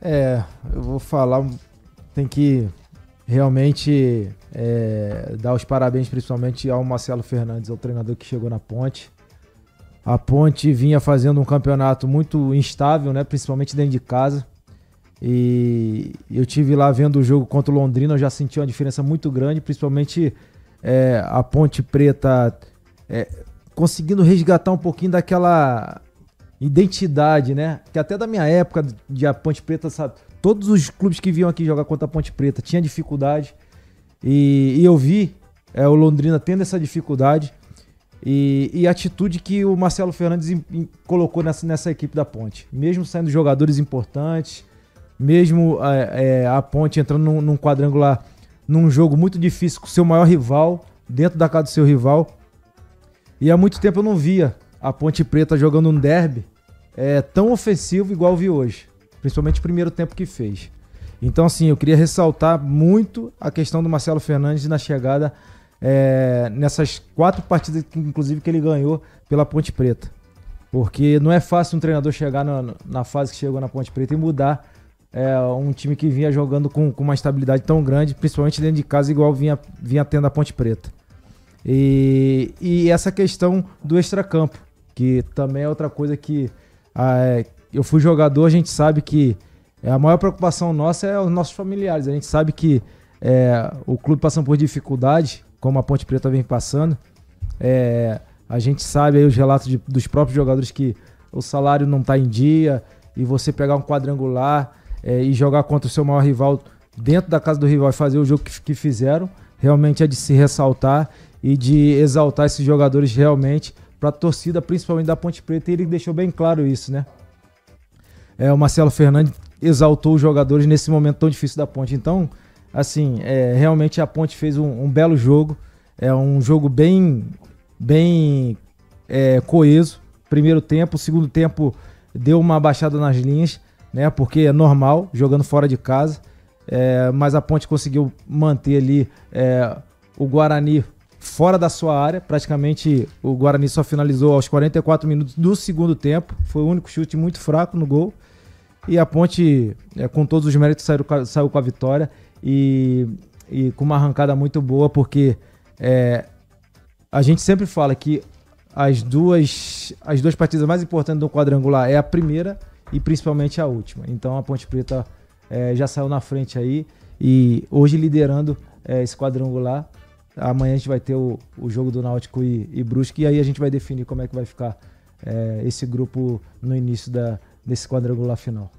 Eu vou falar, tem que realmente dar os parabéns principalmente ao Marcelo Fernandes, ao treinador que chegou na Ponte. A Ponte vinha fazendo um campeonato muito instável, né, principalmente dentro de casa. E eu tive lá vendo o jogo contra o Londrina, eu já senti uma diferença muito grande, principalmente a Ponte Preta conseguindo resgatar um pouquinho daquela identidade, né? Que até da minha época de a Ponte Preta, sabe? Todos os clubes que vinham aqui jogar contra a Ponte Preta tinha dificuldade. E eu vi o Londrina tendo essa dificuldade. E a atitude que o Marcelo Fernandes colocou nessa equipe da Ponte. Mesmo saindo jogadores importantes, mesmo a Ponte entrando num quadrangular, num jogo muito difícil com o seu maior rival, dentro da casa do seu rival. E há muito tempo eu não via a Ponte Preta jogando um derby tão ofensivo igual eu vi hoje. Principalmente o primeiro tempo que fez. Então, assim, eu queria ressaltar muito a questão do Marcelo Fernandes na chegada nessas 4 partidas, inclusive, que ele ganhou pela Ponte Preta. Porque não é fácil um treinador chegar na fase que chegou na Ponte Preta e mudar um time que vinha jogando com uma estabilidade tão grande, principalmente dentro de casa, igual vinha tendo a Ponte Preta. E essa questão do extracampo, que também é outra coisa que eu fui jogador, a gente sabe que a maior preocupação nossa é os nossos familiares. A gente sabe que o clube passando por dificuldade, como a Ponte Preta vem passando. A gente sabe aí os relatos dos próprios jogadores que o salário não está em dia, e você pegar um quadrangular e jogar contra o seu maior rival dentro da casa do rival e fazer o jogo que fizeram, realmente é de se ressaltar e de exaltar esses jogadores realmente para a torcida, principalmente da Ponte Preta, e ele deixou bem claro isso, né? O Marcelo Fernandes exaltou os jogadores nesse momento tão difícil da Ponte. Então, assim, realmente a Ponte fez um belo jogo, um jogo bem coeso. Primeiro tempo, segundo tempo deu uma baixada nas linhas, né? Porque é normal, jogando fora de casa, mas a Ponte conseguiu manter ali o Guarani fora da sua área. Praticamente o Guarani só finalizou aos 44 minutos do segundo tempo. Foi o único chute muito fraco no gol. E a Ponte, com todos os méritos, saiu com a vitória e com uma arrancada muito boa, porque a gente sempre fala que as duas partidas mais importantes do quadrangular é a primeira e principalmente a última. Então a Ponte Preta já saiu na frente aí e hoje liderando esse quadrangular. Amanhã a gente vai ter o jogo do Náutico e Brusque, e aí a gente vai definir como é que vai ficar esse grupo no início desse quadrangular final.